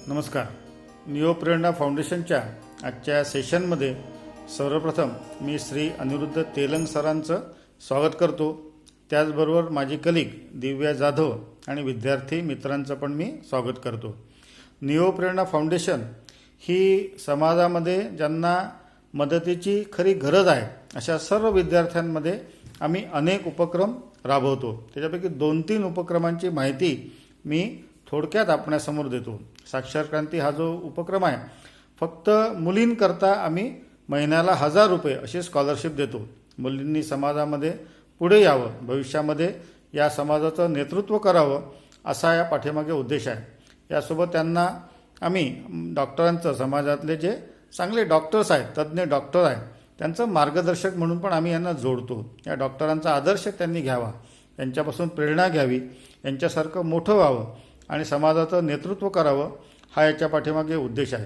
नमस्कार. निओ प्रेरणा फाउंडेशनच्या आजच्या सेशनमध्ये सर्वप्रथम मी श्री अनिरुद्ध तेलंग सरांचं स्वागत करतो. त्याचबरोबर माझी कलिग दिव्या जाधव आणि विद्यार्थी मित्रांचं पण मी स्वागत करतो. निओ प्रेरणा फाउंडेशन ही समाजामध्ये ज्यांना मदतीची खरी गरज आहे अशा सर्व विद्यार्थ्यांमध्ये आम्ही अनेक उपक्रम राबवतो. त्याच्यापैकी 2-3 उपक्रमांची माहिती मी थोडक्यात आपणासमोर देतो. साक्षर क्रांती हा जो उपक्रम आहे फक्त मुलींकरता आम्ही महिन्याला 1000 रुपये अशी स्कॉलरशिप देतो. मुलींनी समाजामध्ये पुढे यावं, भविष्यामध्ये या समाजाचं नेतृत्व करावं असा या पाठीमागे उद्देश आहे. यासोबत त्यांना आम्ही डॉक्टरांचं, समाजातले जे चांगले डॉक्टर्स आहेत, तज्ज्ञ डॉक्टर आहेत, त्यांचं मार्गदर्शक म्हणून पण आम्ही यांना जोडतो. या डॉक्टरांचा आदर्श त्यांनी घ्यावा, यांच्यापासून प्रेरणा घ्यावी, यांच्यासारखं मोठं व्हावं आणि समाजाचं नेतृत्व करावं हा याच्या पाठीमागे उद्देश आहे.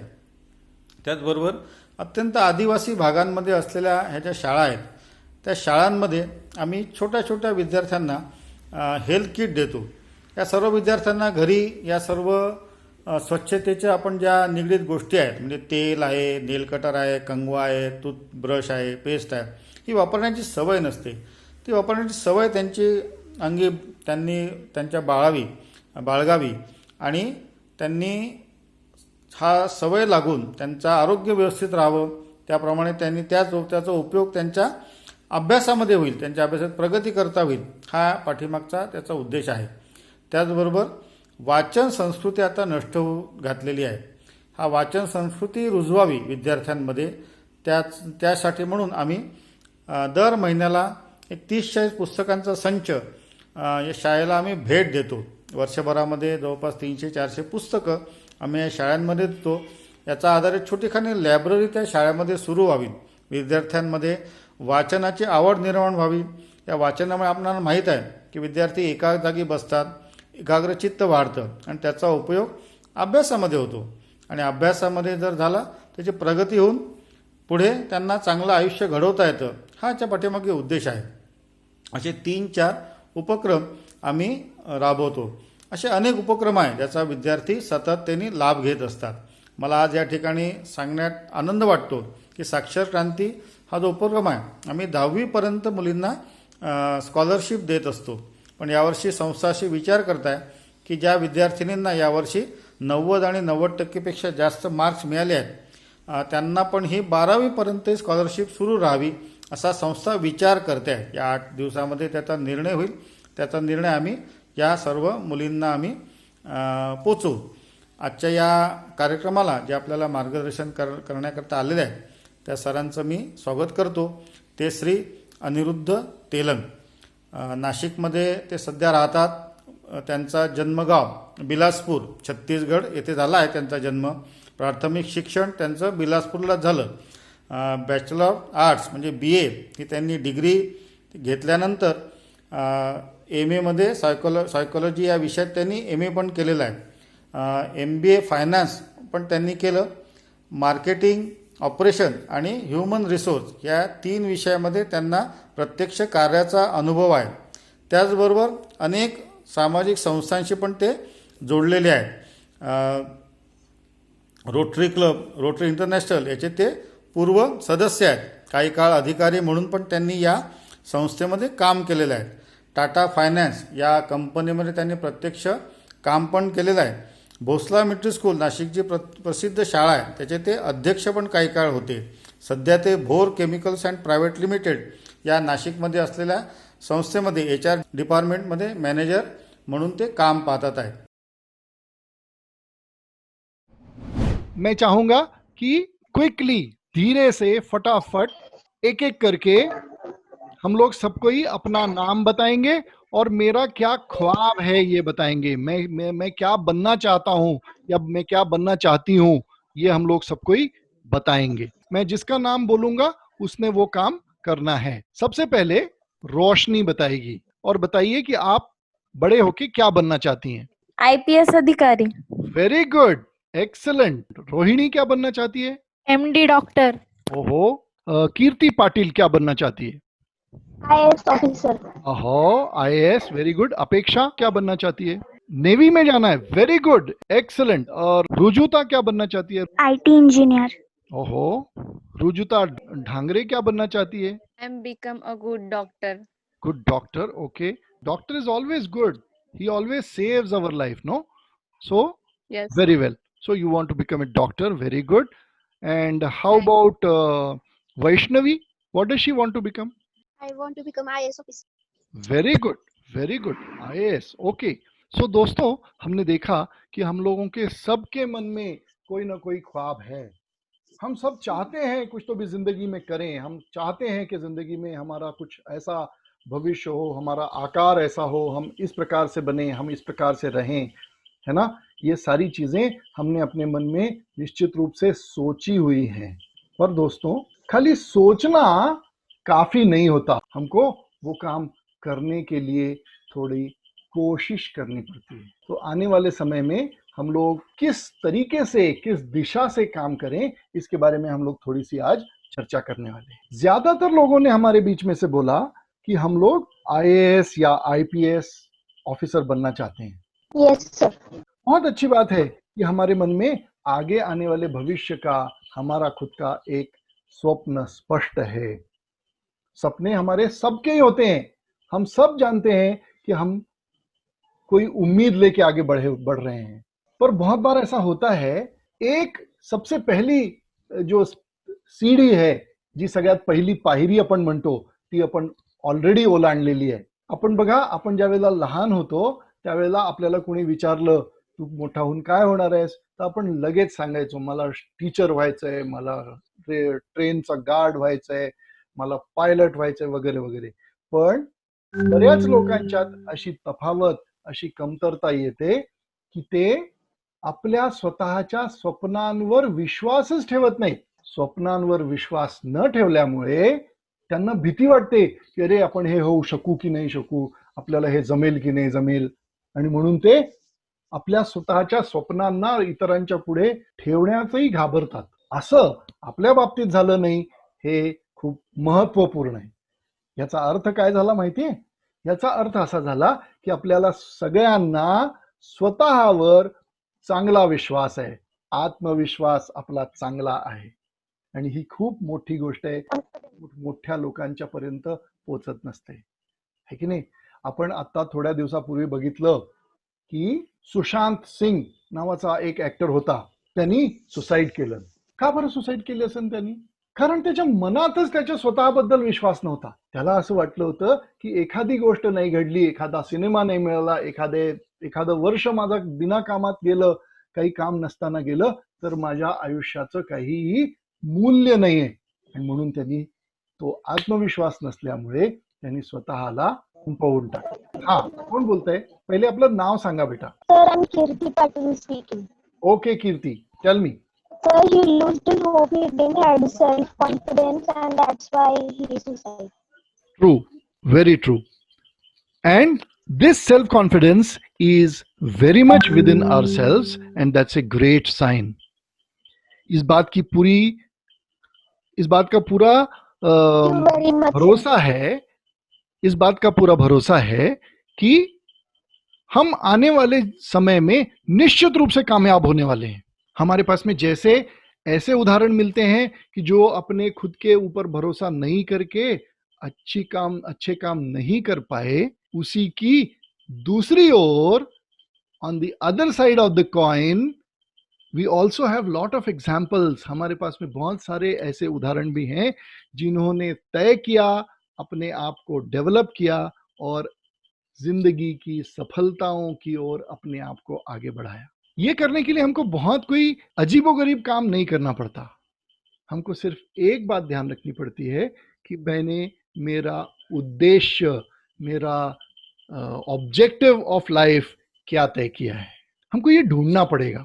त्याचबरोबर अत्यंत आदिवासी भागांमध्ये असलेल्या ह्या ज्या शाळा आहेत त्या शाळांमध्ये आम्ही छोट्या छोट्या विद्यार्थ्यांना हेल्थ किट देतो. या सर्व विद्यार्थ्यांना घरी या सर्व स्वच्छतेच्या आपण ज्या निगडीत गोष्टी आहेत, म्हणजे तेल आहे, नेल कटर आहे, कंगवा आहे, टूथब्रश आहे, पेस्ट आहे, ही वापरण्याची सवय नसते. ती वापरण्याची सवय त्यांची अंगी त्यांच्या बाळगावी आणि त्यांनी हा सवय लागून त्यांचं आरोग्य व्यवस्थित राहावं, त्याप्रमाणे त्यांनी त्याचा उपयोग त्यांच्या अभ्यासामध्ये होईल, त्यांच्या अभ्यासात प्रगती करता होईल, हा पाठीमागचा त्याचा उद्देश आहे. त्याचबरोबर वाचन संस्कृती आता नष्ट होऊ घातलेली आहे. हा वाचन संस्कृती रुजवावी विद्यार्थ्यांमध्ये, त्यासाठी म्हणून आम्ही दर महिन्याला एक 30-40 पुस्तकांचा संच या शाळेला आम्ही भेट देतो. वर्षभरामध्ये जवळपास 300-400 पुस्तकं आम्ही या शाळांमध्ये देतो. याचा आधारे छोटीखानी लायब्ररी त्या शाळेमध्ये सुरू व्हावी, विद्यार्थ्यांमध्ये वाचनाची आवड निर्माण व्हावी. या वाचनामुळे आपल्याला माहीत आहे की विद्यार्थी एका जागी बसतात, एकाग्रचित्त वाढतं आणि त्याचा उपयोग अभ्यासामध्ये होतो आणि अभ्यासामध्ये जर झाला त्याची प्रगती होऊन पुढे त्यांना चांगलं आयुष्य घडवता येतं, हा याच्या पाठीमागे उद्देश आहे. असे 3-4 उपक्रम आम्ही राबवतो. असे अनेक उपक्रम आहे ज्याचा विद्यार्थी सतत त्यांनी लाभ घेत असतात. मला आज या ठिकाणी सांगण्यात आनंद वाटतो की साक्षर क्रांती हा जो उपक्रम आहे आम्ही 10वीपर्यंत मुलींना स्कॉलरशिप देत असतो. पण यावर्षी संस्था अशी विचार करताय की ज्या विद्यार्थिनींना यावर्षी 90 आणि 90% जास्त मार्क्स मिळाले आहेत त्यांना पण ही 12वीपर्यंत स्कॉलरशिप सुरू राहावी असा संस्था विचार करते आहे. या 8 दिवसामध्ये त्याचा निर्णय होईल. त्याचा निर्णय आम्ही या सर्व मुलींना आम्ही पोचवू. आजच्या या कार्यक्रमाला जे आपल्याला मार्गदर्शन करण्याकरता आलेले आहे त्या सरांचं मी स्वागत करतो. ते श्री अनिरुद्ध तेलंग, नाशिकमध्ये ते सध्या राहतात. त्यांचा जन्मगाव बिलासपूर, छत्तीसगड येथे झाला आहे त्यांचा जन्म. प्राथमिक शिक्षण त्यांचं बिलासपूरलाच झालं. बॅचलर ऑफ आर्ट्स म्हणजे BA ही त्यांनी डिग्री घेतल्यानंतर MA सायकोलॉजी या विषयात त्यांनी MA पण केलेलं आहे. MBA फायनान्स पण त्यांनी केलं. मार्केटिंग, ऑपरेशन आणि ह्युमन रिसोर्स या 3 विषयामध्ये त्यांना प्रत्यक्ष कार्याचा अनुभव आहे. त्याचबरोबर अनेक सामाजिक संस्थांशी पण ते जोडलेले आहेत. रोटरी क्लब, रोटरी इंटरनॅशनल याचे ते पूर्व सदस्य आहेत. काही काळ अधिकारी म्हणून पण त्यांनी या संस्थेमध्ये काम केलेलं आहे. टाटा फायनान्स या कंपनीमध्ये त्यांनी प्रत्यक्ष काम पण केलेलं आहे. भोसला मिलिटरी स्कूल नाशिकची प्रसिद्ध शाळा आहे, त्याचे ते अध्यक्ष पण काही काळ होते. सध्या ते Bhor chemicals and private limited या नाशिकमध्ये असलेल्या संस्थेमध्ये HR डिपार्टमेंटमध्ये मॅनेजर म्हणून ते काम पाहतात आहे. मैं चाहूंगा कि क्विकली, धीरे से, फटाफट, एक एक करके हम लोग सबको ही अपना नाम बताएंगे और मेरा क्या ख्वाब है ये बताएंगे. मैं क्या बनना चाहता हूँ या मैं क्या बनना चाहती हूँ ये हम लोग सबको ही बताएंगे. मैं जिसका नाम बोलूंगा उसने वो काम करना है. सबसे पहले रोशनी बताएगी और बताइए कि आप बड़े होके क्या बनना चाहती हैं. IPS अधिकारी. Very good, excellent. रोहिणी क्या बनना चाहती है. MD doctor. ओहो. कीर्ति पाटिल क्या बनना चाहती है. IAS officer. ओहो, IAS. Very good. अपेक्षा क्या बनना चाहती है. नेवी में जाना है, वेरी गुड, एक्सलेंट। और रुजुता क्या बनना चाहती है? IT engineer. ओहो, रुजुता ढांगरे क्या बनना चाहती है? I'm become a good doctor. Good doctor, okay. Doctor is always good, he always saves our life, no? So Yes. very well. So you want to become a doctor, very good. And how Thank- about Vaishnavi? What does she want to become? I want to become IAS officer. Very good, very good, IAS, okay. So दोस्तों, हमने देखा कि हम लोगों के सबके मन में कोई ना कोई ख्वाब है। हम सब चाहते हैं कुछ तो भी जिंदगी में करें, हम चाहते हैं कि जिंदगी में हमारा कुछ ऐसा भविष्य हो, हमारा आकार ऐसा हो, हम इस प्रकार से बने, हम इस प्रकार से रहें, है ना? ये सारी चीजें हमने अपने मन में निश्चित रूप से सोची हुई हैं। पर दोस्तों, खाली सोचना काफी नहीं होता, हमको वो काम करने के लिए थोड़ी कोशिश करनी पड़ती है। तो आने वाले समय में हम लोग किस तरीके से, किस दिशा से काम करें, इसके बारे में हम लोग थोड़ी सी आज चर्चा करने वाले हैं। ज्यादातर लोगों ने हमारे बीच में से बोला कि हम लोग आईएएस या आईपीएस ऑफिसर बनना चाहते हैं। Yes, sir. बहुत अच्छी बात है कि हमारे मन में आगे आने वाले भविष्य का, हमारा खुद का एक स्वप्न स्पष्ट है। सपने हमारे सबके ही होते हैं, हम सब जानते हैं कि हम कोई उम्मीद लेके आगे बढ़ रहे हैं। पर बहुत बार ऐसा होता है, एक सबसे पहली जो सीडी है, जी सगळ्यात पहिली पायरी आपण म्हणतो, ती आपण ऑलरेडी ओलांडलेली आहे। आपण बघा, आपण ज्या वेळेला लहान होतो त्यावेळेला आपल्याला कोणी विचारलं तू मोठा होऊन काय होणार आहेस, तर आपण लगेच सांगायचो मला टीचर व्हायचंय, मला ट्रेनचा गार्ड व्हायचंय, मला पायलट व्हायचंय, वगैरे वगैरे। पण बऱ्याच लोकांच्यात अशी तफावत, अशी कमतरता येते की ते आपल्या स्वतःच्या स्वप्नांवर विश्वासच ठेवत नाही। स्वप्नांवर विश्वास न ठेवल्यामुळे त्यांना भीती वाटते की अरे आपण हे होऊ शकू की नाही शकू, आपल्याला हे जमेल की नाही जमेल, आणि म्हणून ते आपल्या स्वतःच्या स्वप्नांना इतरांच्या पुढे ठेवण्याचंही घाबरतात। असं आपल्या बाबतीत झालं नाही, हे खूप महत्वपूर्ण आहे। याचा अर्थ काय झाला माहितीये? याचा अर्थ असा झाला की आपल्याला सगळ्यांना स्वतःवर चांगला विश्वास आहे, आत्मविश्वास आपला चांगला आहे, आणि ही खूप मोठी गोष्ट आहे, मोठ्या लोकांच्या पर्यंत पोहोचत नसते, है की नाही? आपण आता थोड्या दिवसापूर्वी बघितलं की सुशांत सिंग नावाचा एक ऍक्टर होता, त्यांनी सुसाईड केलं। का बरं सुसाईड केली असेल त्यांनी? कारण त्याच्या मनातच त्याच्या स्वतःबद्दल विश्वास नव्हता। त्याला असं वाटलं होतं की एखादी गोष्ट नाही घडली, एखादा सिनेमा नाही मिळाला, एखादं वर्ष माझा बिना कामात गेलं, काही काम नसताना गेलं, तर माझ्या आयुष्याचं काहीही मूल्य नाहीये। आणि म्हणून त्यांनी तो आत्मविश्वास नसल्यामुळे त्यांनी स्वतःला संपवून टाकलं। हा, कोण बोलतंय? पहिले आपलं नाव सांगा बेटा। Sir, I'm Kirti Patil speaking. Okay Kirti, tell me. Sir, he lost his hope, he didn't have self-confidence and that's why he suicide. True, very true. And this self-confidence is very much within ourselves and that's a great sign. इस बात का पूरा Thank you very much. भरोसा है, इस बात का पूरा भरोसा है कि हम आने वाले समय में निश्चित रूप से कामयाब होने वाले हैं। हमारे पास में जैसे ऐसे उदाहरण मिलते हैं कि जो अपने खुद के ऊपर भरोसा नहीं करके अच्छे काम नहीं कर पाए, उसी की दूसरी ओर, on the other side of the coin, we also have lot of examples. हमारे पास में बहुत सारे ऐसे उदाहरण भी हैं जिन्होंने तय किया, अपने आप को डेवलप किया और जिंदगी की सफलताओं की ओर अपने आप को आगे बढ़ाया। ये करने के लिए हमको बहुत कोई अजीबोगरीब काम नहीं करना पड़ता। हमको सिर्फ एक बात ध्यान रखनी पड़ती है कि मैंने मेरा उद्देश्य, मेरा ऑब्जेक्टिव ऑफ लाइफ क्या तय किया है। हमको ये ढूंढना पड़ेगा।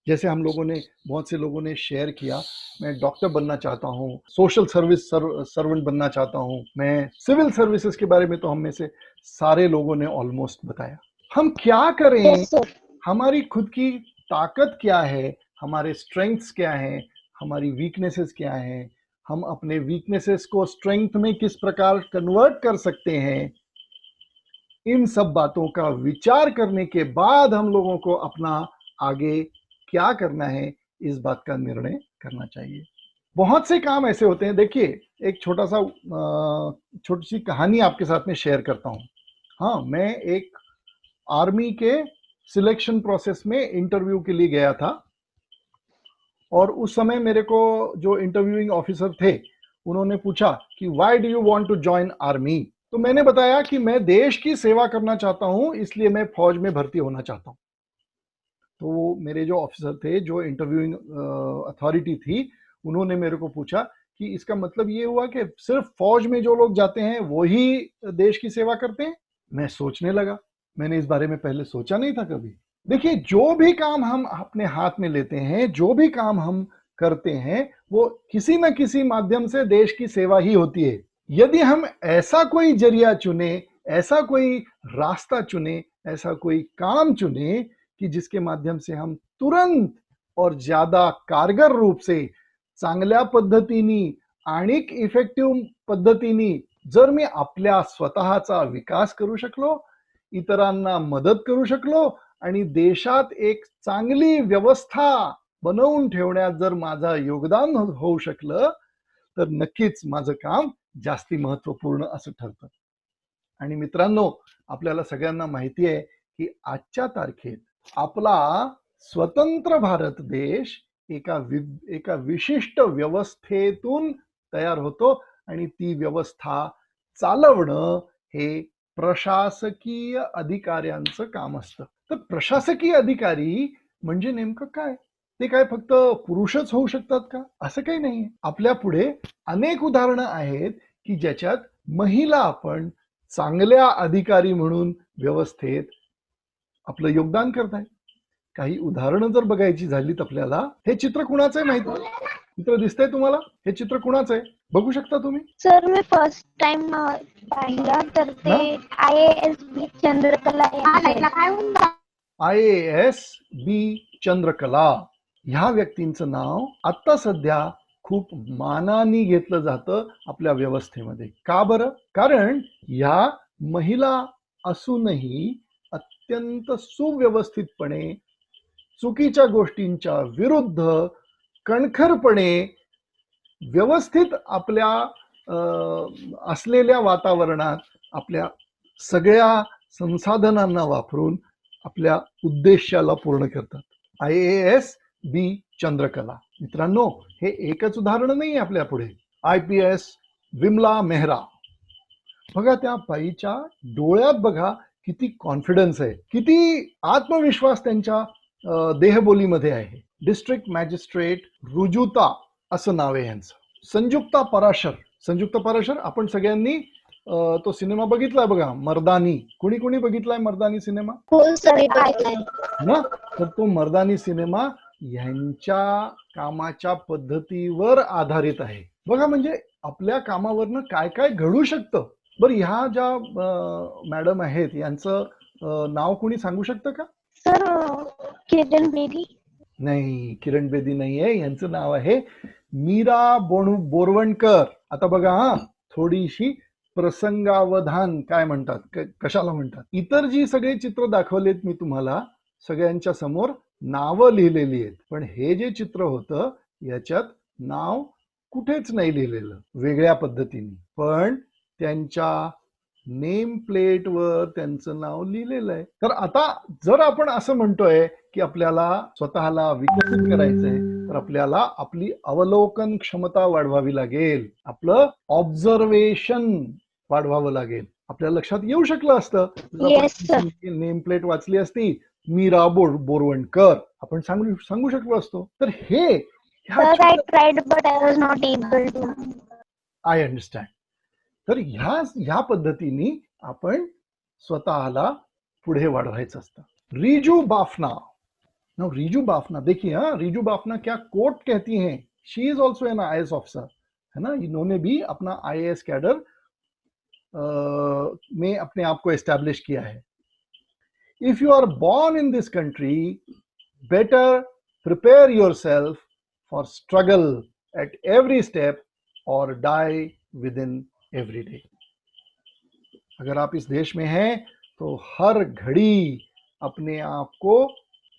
जैसे हम लोगों ने, बहुत से लोगों ने शेयर किया, मैं डॉक्टर बनना चाहता हूँ, सोशल सर्विस सर्वेंट बनना चाहता हूँ, मैं सिविल सर्विसेज के बारे में तो हम में से सारे लोगों ने ऑलमोस्ट बताया। हम क्या करें? Yes, sir. हमारी खुद की ताकत क्या है, हमारे स्ट्रेंथ्स क्या हैं, हमारी वीकनेसेस क्या हैं, हम अपने वीकनेसेस को स्ट्रेंथ में किस प्रकार कन्वर्ट कर सकते हैं, इन सब बातों का विचार करने के बाद हम लोगों को अपना आगे क्या करना है इस बात का निर्णय करना चाहिए। बहुत से काम ऐसे होते हैं, देखिए एक छोटी सी कहानी आपके साथ में शेयर करता हूं। हाँ, मैं एक आर्मी के सिलेक्शन प्रोसेस में इंटरव्यू के लिए गया था और उस समय मेरे को जो इंटरव्यूइंग ऑफिसर थे उन्होंने पूछा कि why do you want to join army. तो मैंने बताया कि मैं देश की सेवा करना चाहता हूं, इसलिए मैं फौज में भर्ती होना चाहता हूं। तो मेरे जो ऑफिसर थे, जो इंटरव्यूइंग अथॉरिटी थी, उन्होंने मेरे को पूछा कि इसका मतलब ये हुआ कि सिर्फ फौज में जो लोग जाते हैं वो ही देश की सेवा करते हैं। मैं सोचने लगा, मैंने इस बारे में पहले सोचा नहीं था कभी। देखिए, जो भी काम हम अपने हाथ में लेते हैं, जो भी काम हम करते हैं, वो किसी न किसी माध्यम से देश की सेवा ही होती है। यदि हम ऐसा कोई जरिया चुने, ऐसा कोई रास्ता चुने, ऐसा कोई काम चुने की जिसके माध्यम से हम तुरंत और ज्यादा कारगर रूप से, चांगल्या पद्धतीने आणि इफेक्टिव्ह पद्धतीने जर मी आपल्या स्वतःचा विकास करू शकलो, इतरांना मदत करू शकलो आणि देशात एक चांगली व्यवस्था बनवून ठेवण्यात जर माझं योगदान होऊ शकलं, तर नक्कीच माझं काम जास्ती महत्वपूर्ण असं ठरतं। आणि मित्रांनो, आपल्याला सगळ्यांना माहिती आहे की आजच्या तारखेत आपला स्वतंत्र भारत देश एका विशिष्ट व्यवस्थेतून तयार होतो आणि ती व्यवस्था चालवणं हे प्रशासकीय अधिकाऱ्यांचं काम असतं। तर प्रशासकीय अधिकारी म्हणजे नेमकं काय? ते काय फक्त पुरुषच होऊ शकतात का? असं काही नाही। आपल्या पुढे अनेक उदाहरणं आहेत की ज्याच्यात महिला आपण चांगल्या अधिकारी म्हणून व्यवस्थेत आपलं योगदान करतायत। काही उदाहरणं जर बघायची झालीत आपल्याला, हे चित्र कुणाचं आहे माहिती? चित्र दिसतंय तुम्हाला? हे चित्र कुणाचं आहे बघू शकता तुम्ही? सर मी फर्स्ट टाइम पाहिलं तर ते IAS बी चंद्रकला IAS बी चंद्रकला ह्या व्यक्तींचं नाव आता सध्या खूप मानाने घेतलं जातं आपल्या व्यवस्थेमध्ये। का बरं? कारण ह्या महिला असूनही अत्यंत सुव्यवस्थितपणे चुकीच्या गोष्टींच्या विरुद्ध कणखरपणे व्यवस्थित आपल्या असलेल्या वातावरणात आपल्या सगळ्या संसाधनांना वापरून आपल्या उद्देशाला पूर्ण करतात। IAS बी चंद्रकला। मित्रांनो, हे एकच उदाहरण नाही आपल्या पुढे। IPS विमला मेहरा, बघा त्या बाईच्या डोळ्यात बघा किती कॉन्फिडन्स आहे, किती आत्मविश्वास त्यांच्या देहबोलीमध्ये आहे। डिस्ट्रिक्ट मॅजिस्ट्रेट रुजुता असं नाव आहे यांचं। संयुक्ता पराशर आपण सगळ्यांनी तो सिनेमा बघितलाय बघा, मर्दानी। कोणी बघितलाय मर्दानी सिनेमा? ना? तर तो मर्दानी सिनेमा यांच्या कामाच्या पद्धतीवर आधारित आहे। बघा, म्हणजे आपल्या कामावरनं काय काय घडू शकतं। बरं, ह्या ज्या मॅडम आहेत यांचं नाव कोणी सांगू शकतं का? सर किरण बेदी नाही, किरण बेदी नाहीये, यांचं नाव आहे मीरा बोरवणकर। आता बघा, हा थोडीशी प्रसंगावधान काय म्हणतात, कशाला म्हणतात। इतर जी सगळे चित्र दाखवलेत मी तुम्हाला, सगळ्यांच्या समोर नावं लिहिलेली आहेत, पण हे जे चित्र होतं याच्यात नाव कुठेच नाही लिहिलेलं, वेगळ्या पद्धतीने। पण त्यांच्या नेम प्लेट वर त्यांचं नाव लिहिलेलं आहे। तर आता जर आपण असं म्हणतोय की आपल्याला स्वतःला विकसित करायचंय, तर आपल्याला आपली अवलोकन क्षमता वाढवावी लागेल, आपलं ऑब्झर्वेशन वाढवावं लागेल। आपल्या लक्षात येऊ शकलं असतं नेम प्लेट वाचली असती मीरा बोरवणकर, आपण सांगू शकलो असतो। तर हे I tried but I was not able to. I understand. तर ह्या पद्धतीने आपण स्वतःला पुढे वाढवायचं असतं। रिजू बाफना देखिए, रिजू बाफना क्या कोट कहती हैं। She is also an IAS officer, है ना। इन्होंने भी अपना IAS कैडर में अपने आप को एस्टैब्लिश किया है। If you are born in this country, better prepare yourself for struggle at every step और die within every day. अगर आप इस देश में हैं तो हर घड़ी अपने आप को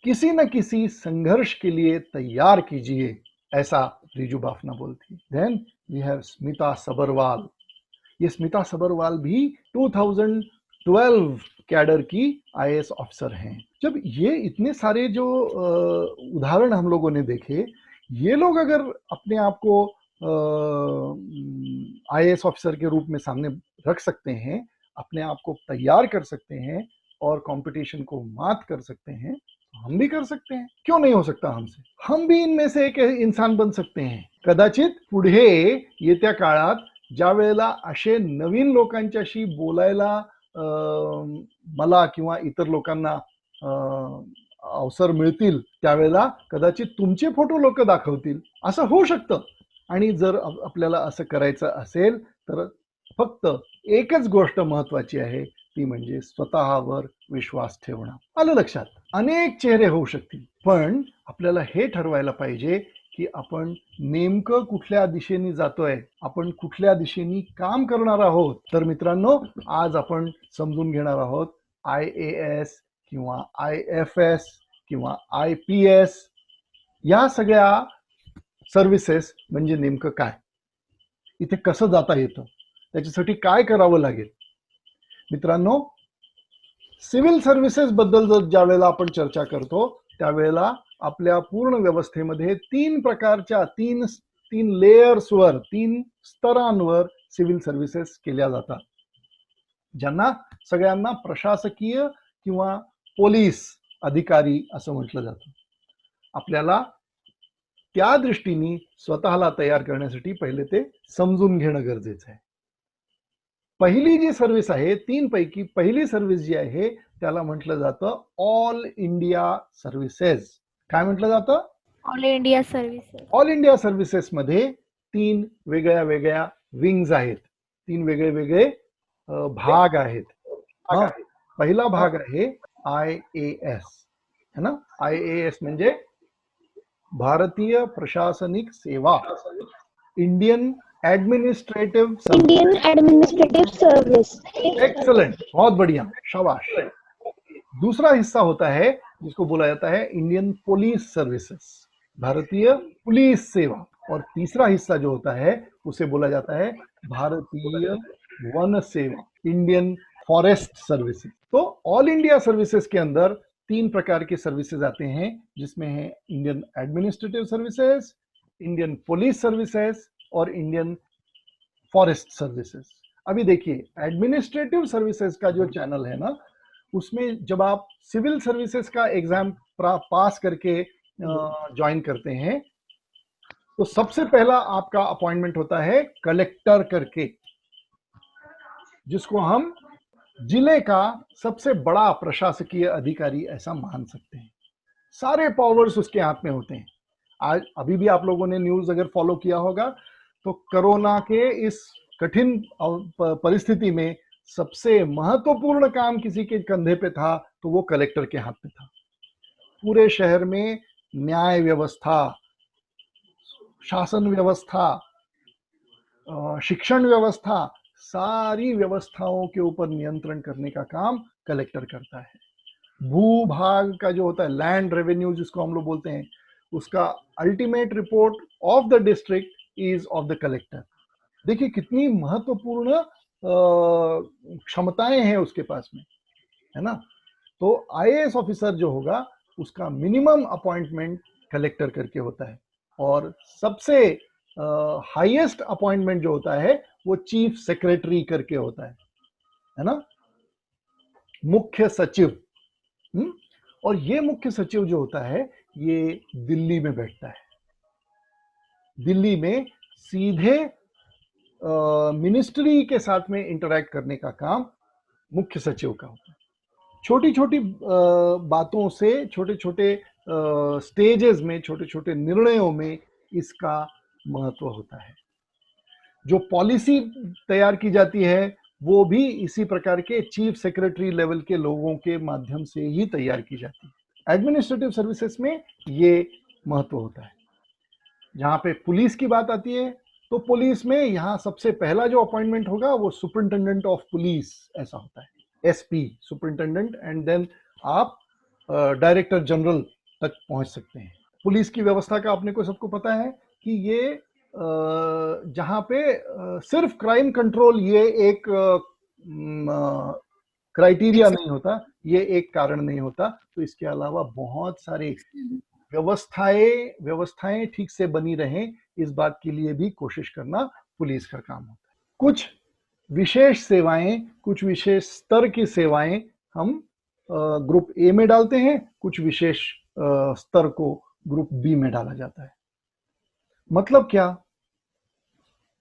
किसी न किसी संघर्ष के लिए तैयार कीजिए, ऐसा रिजू बाफना बोलती। Then we have Smita Sabharwal. ये स्मिता सबरवाल भी 2012 कैडर की आईएएस ऑफिसर हैं। जब ये इतने सारे जो उदाहरण हम लोगों ने देखे, ये लोग अगर अपने आप को आईएएस ऑफिसर के रूप में सामने रख सकते हैं, अपने आप को तैयार कर सकते हैं और कंपटीशन को मात कर सकते हैं, तो हम भी कर सकते हैं। क्यों नहीं हो सकता हमसे? हम भी इनमें से एक इंसान बन सकते हैं। कदाचित पुढे येत्या काळात ज्या वेळेला असे नवीन लोकांच्याशी बोलायला मला किंवा इतर लोकांना अवसर मिळतील, त्यावेळेला कदाचित तुमचे फोटो लोक दाखवतील, असं होऊ शकतं। आणि जर आपल्याला असं करायचं असेल तर फक्त एकच गोष्ट महत्वाची आहे, ती म्हणजे स्वतःवर विश्वास ठेवणं। आलं लक्षात? अनेक चेहरे होऊ शकतील, पण आपल्याला हे ठरवायला पाहिजे की आपण नेमकं कुठल्या दिशेने जातोय, आपण कुठल्या दिशेने काम करणार आहोत। तर मित्रांनो, आज आपण समजून घेणार आहोत IAS किंवा IFS किंवा IPS या सगळ्या सर्व्हिसेस म्हणजे नेमकं काय, इथे कसं जाता येतं, त्याच्यासाठी काय करावं लागेल। मित्रांनो, सिव्हिल सर्व्हिसेस बद्दल जर ज्या वेळेला आपण चर्चा करतो, त्यावेळेला आपल्या पूर्ण व्यवस्थेमध्ये तीन प्रकारच्या तीन लेयर्सवर, तीन स्तरांवर सिव्हिल सर्व्हिसेस केल्या जातात, ज्यांना सगळ्यांना प्रशासकीय किंवा पोलीस अधिकारी असं म्हटलं जातं। आपल्याला त्या दृष्टीने स्वतःला तयार करण्यासाठी पहिले ते समजून घेणं गरजेचं आहे। पहिली जी सर्व्हिस आहे, तीन पैकी पहिली सर्व्हिस जी आहे त्याला म्हटलं जातं ऑल इंडिया सर्व्हिसेस। काय म्हटलं जातं? All India services. All India services मध्ये तीन वेगळ्या वेगळ्या विंग्स आहेत, तीन वेगळे वेगळे भाग आहेत। पहिला भाग आहे IAS, है ना। IAS म्हणजे भारतीय प्रशासनिक सेवा, इंडियन एडमिनिस्ट्रेटिव सर्विस। एक्सलेंट, बहुत बढ़िया, शाबाश। दूसरा हिस्सा होता है जिसको बोला जाता है इंडियन पुलिस सर्विसेज, भारतीय पुलिस सेवा। और तीसरा हिस्सा जो होता है उसे बोला जाता है भारतीय वन सेवा, इंडियन फॉरेस्ट सर्विसेज। तो ऑल इंडिया सर्विसेज के अंदर तीन प्रकार के सर्विसेज आते हैं, जिसमें है Indian administrative services, Indian police services और इंडियन फॉरेस्ट सर्विसेज। अभी देखिए, एडमिनिस्ट्रेटिव सर्विसेज का जो चैनल है ना, उसमें जब आप सिविल सर्विसेज का एग्जाम पास करके ज्वाइन करते हैं, तो सबसे पहला आपका अपॉइंटमेंट होता है कलेक्टर करके, जिसको हम जिले का सबसे बड़ा प्रशासकीय अधिकारी ऐसा मान सकते हैं। सारे पावर्स उसके हाथ में होते हैं। आज अभी भी आप लोगों ने न्यूज अगर फॉलो किया होगा, तो कोरोना के इस कठिन परिस्थिति में सबसे महत्वपूर्ण काम किसी के कंधे पे था, तो वो कलेक्टर के हाथ में था। पूरे शहर में न्याय व्यवस्था, शासन व्यवस्था, शिक्षण व्यवस्था, सारी व्यवस्थाओं के ऊपर नियंत्रण करने का काम कलेक्टर करता है। भूभाग का जो होता है, लैंड रेवेन्यू जिसको हम लोग बोलते हैं, उसका ultimate report of the district is of the collector. देखिए कितनी महत्वपूर्ण क्षमताएं हैं उसके पास में, है ना। तो IAS ऑफिसर जो होगा, उसका मिनिमम अपॉइंटमेंट कलेक्टर करके होता है, और सबसे हाईएस्ट अपॉइंटमेंट जो होता है वो चीफ सेक्रेटरी करके होता है ना, मुख्य सचिव। और ये मुख्य सचिव जो होता है, ये दिल्ली में बैठता है। दिल्ली में सीधे मिनिस्ट्री के साथ में इंटरैक्ट करने का काम मुख्य सचिव का होता है। छोटी छोटी बातों से, छोटे छोटे स्टेजेस में, छोटे छोटे निर्णयों में इसका महत्व होता है। जो पॉलिसी तैयार की जाती है, वो भी इसी प्रकार के चीफ सेक्रेटरी लेवल के लोगों के माध्यम से ही तैयार की जाती है। एडमिनिस्ट्रेटिव सर्विसेज में ये महत्व होता है। जहां पे पुलिस की बात आती है, तो पुलिस में यहाँ सबसे पहला जो अपॉइंटमेंट होगा वो सुपरिंटेंडेंट ऑफ पुलिस ऐसा होता है। एसपी सुपरिंटेंडेंट, एंड देन आप डायरेक्टर जनरल तक पहुंच सकते हैं। पुलिस की व्यवस्था का अपने को सबको पता है कि ये जहां पे सिर्फ क्राइम कंट्रोल ये एक क्राइटेरिया नहीं होता, ये एक कारण नहीं होता, तो इसके अलावा बहुत सारे व्यवस्थाएं ठीक से बनी रहें, इस बात के लिए भी कोशिश करना पुलिस का काम होता है। कुछ विशेष सेवाएं, कुछ विशेष स्तर की सेवाएं हम ग्रुप ए में डालते हैं, कुछ विशेष स्तर को ग्रुप बी में डाला जाता है। मतलब क्या?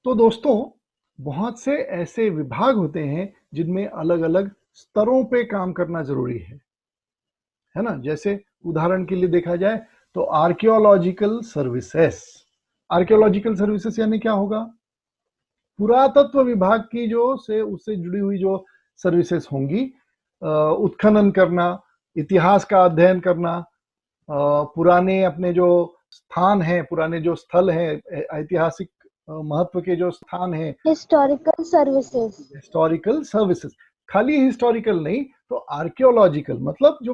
तो दोस्तों, बहुत से ऐसे विभाग होते हैं जिनमें अलग अलग स्तरों पे काम करना जरूरी है ना। जैसे उदाहरण के लिए देखा जाए तो आर्कियोलॉजिकल सर्विसेज। आर्कियोलॉजिकल सर्विसेज यानी क्या होगा? पुरातत्व विभाग की जो से उससे जुड़ी हुई जो सर्विसेज होंगी, उत्खनन करना, इतिहास का अध्ययन करना, पुराने अपने जो स्थान हैं, पुराने जो स्थल हैं, ऐतिहासिक महत्व के जो स्थान हैं, हिस्टोरिकल सर्विसेज। हिस्टोरिकल सर्विसेज, खाली हिस्टोरिकल नहीं तो आर्कियोलॉजिकल, मतलब जो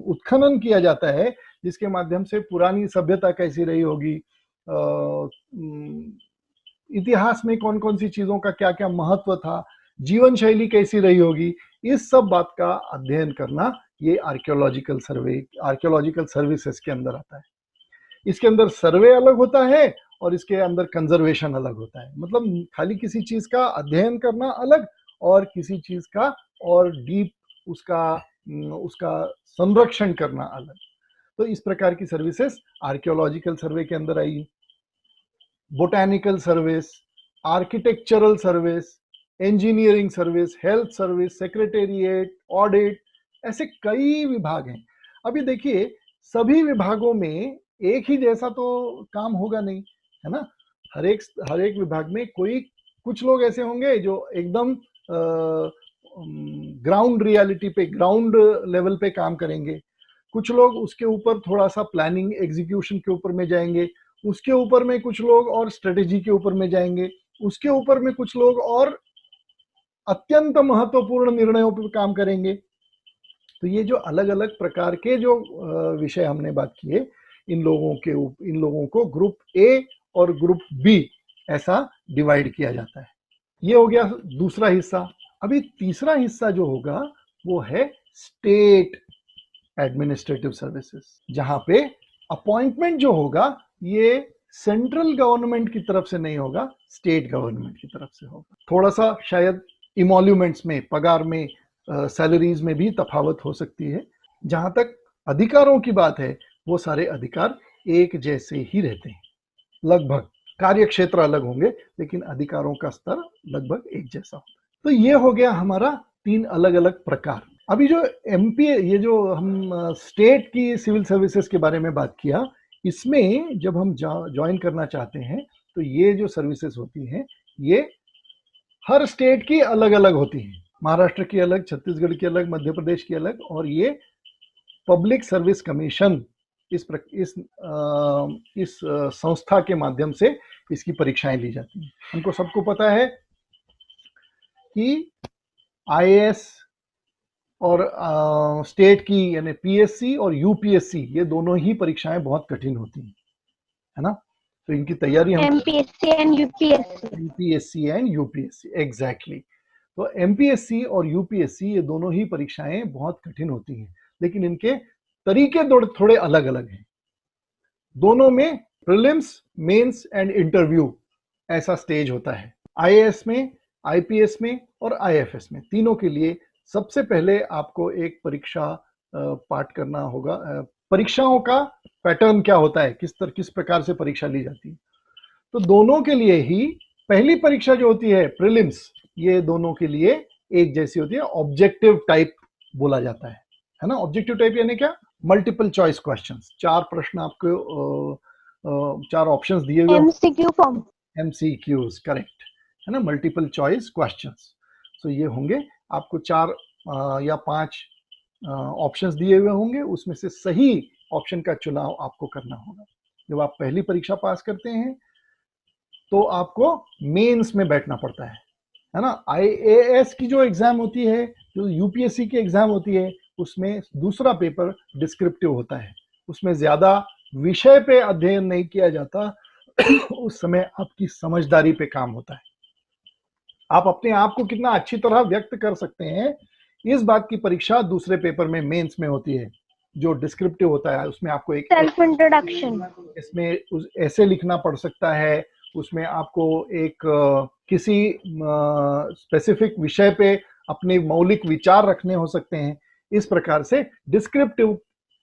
उत्खनन किया जाता है जिसके माध्यम से पुरानी सभ्यता कैसी रही होगी, इतिहास में कौन कौन सी चीजों का क्या क्या महत्व था, जीवन शैली कैसी रही होगी, इस सब बात का अध्ययन करना ये आर्कियोलॉजिकल सर्विसेज के अंदर आता है। इसके अंदर सर्वे अलग होता है और इसके अंदर कंजर्वेशन अलग होता है। मतलब खाली किसी चीज का अध्ययन करना अलग और किसी चीज का और डीप उसका संरक्षण करना अलग। तो इस प्रकार की सर्विसेज आर्कियोलॉजिकल सर्वे के अंदर आई। Botanical service, architectural service, engineering service, health service, secretariat, audit, ऐसे कई विभाग हैं। अभी देखिए, सभी विभागों में एक ही जैसा तो काम होगा नहीं, है ना। हर एक विभाग में कुछ लोग ऐसे होंगे जो एकदम ग्राउंड रियलिटी पे, ग्राउंड लेवल पे काम करेंगे। कुछ लोग उसके ऊपर थोड़ा सा प्लानिंग एग्जीक्यूशन के ऊपर में जाएंगे, उसके ऊपर में कुछ लोग और स्ट्रेटेजी के ऊपर में जाएंगे, उसके ऊपर में कुछ लोग और अत्यंत महत्वपूर्ण निर्णयों पर काम करेंगे। तो ये जो अलग अलग प्रकार के जो विषय हमने बात किए, इन लोगों को ग्रुप ए और ग्रुप बी ऐसा डिवाइड किया जाता है। ये हो गया दूसरा हिस्सा। अभी तीसरा हिस्सा जो होगा वो है स्टेट एडमिनिस्ट्रेटिव सर्विसेज, जहां पे अपॉइंटमेंट जो होगा ये सेंट्रल गवर्नमेंट की तरफ से नहीं होगा, स्टेट गवर्नमेंट की तरफ से होगा। थोड़ा सा शायद इमोल्यूमेंट्स में, पगार में, सैलरीज में भी तफावत हो सकती है। जहां तक अधिकारों की बात है, वो सारे अधिकार एक जैसे ही रहते हैं लगभग। कार्य क्षेत्र अलग होंगे लेकिन अधिकारों का स्तर लगभग एक जैसा होता है। तो ये हो गया हमारा 3 अलग अलग प्रकार। अभी जो एमपी, ये जो हम स्टेट की सिविल सर्विसेज के बारे में बात किया, इसमें जब हम ज्वाइन करना चाहते हैं तो ये जो सर्विसेज होती हैं ये हर स्टेट की अलग अलग होती हैं। महाराष्ट्र की अलग, छत्तीसगढ़ की अलग, मध्य प्रदेश की अलग, और ये पब्लिक सर्विस कमीशन इस संस्था के माध्यम से इसकी परीक्षाएं ली जाती हैं। हमको सबको पता है कि आईएएस और स्टेट की यानी पीएससी और यूपीएससी, ये दोनों ही परीक्षाएं बहुत कठिन होती हैं, है ना। तो इनकी तैयारी हम एमपीएससी एंड यूपीएससी एग्जैक्टली। तो एमपीएससी और यूपीएससी ये दोनों ही परीक्षाएं बहुत कठिन होती हैं, लेकिन इनके तरीके थोड़े अलग अलग हैं। दोनों में प्रीलिम्स, मेंस एंड इंटरव्यू ऐसा स्टेज होता है। आईएएस में, आईपीएस में और आईएफएस में, तीनों के लिए सबसे पहले आपको एक परीक्षा पाठ करना होगा। परीक्षाओं का पैटर्न क्या होता है, किस प्रकार से परीक्षा ली जाती है। तो दोनों के लिए ही पहली परीक्षा जो होती है प्रीलिम्स, ये दोनों के लिए एक जैसी होती है। ऑब्जेक्टिव टाइप बोला जाता है ना। ऑब्जेक्टिव टाइप यानी क्या? मल्टीपल चॉइस क्वेश्चंस, 4 प्रश्न आपको, 4 ऑप्शंस दिए हुए, एमसीक्यू फॉर्म, एमसीक्यूज, करेक्ट, है ना, मल्टीपल चॉइस क्वेश्चंस। तो ये होंगे आपको 4 या 5 ऑप्शंस दिए हुए होंगे, उसमें से सही ऑप्शन का चुनाव आपको करना होगा। जब आप पहली परीक्षा पास करते हैं तो आपको मेंस में बैठना पड़ता है। है ना। IAS की जो एग्जाम होती है, जो यूपीएससी की एग्जाम होती है, उसमें दूसरा पेपर डिस्क्रिप्टिव होता है, उसमें ज्यादा विषय पे अध्ययन नहीं किया जाता उस समय आपकी समझदारी पे काम होता है, आप अपने आप को कितना अच्छी तरह व्यक्त कर सकते हैं, इस बात की परीक्षा दूसरे पेपर में, मेंस में होती है, जो डिस्क्रिप्टिव होता है। उसमें आपको एक Self introduction. इसमें ऐसे लिखना पड़ सकता है, उसमें आपको एक किसी स्पेसिफिक विषय पे अपने मौलिक विचार रखने हो सकते हैं। इस प्रकार से डिस्क्रिप्टिव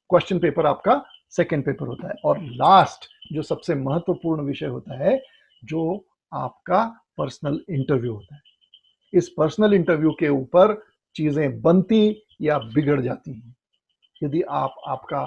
क्वेश्चन पेपर आपका सेकंड पेपर होता है। और लास्ट जो सबसे महत्वपूर्ण विषय होता है, जो आपका पर्सनल इंटरव्यू होता है। इस पर्सनल इंटरव्यू के ऊपर चीजें बनती या बिगड़ जाती हैं। यदि आपका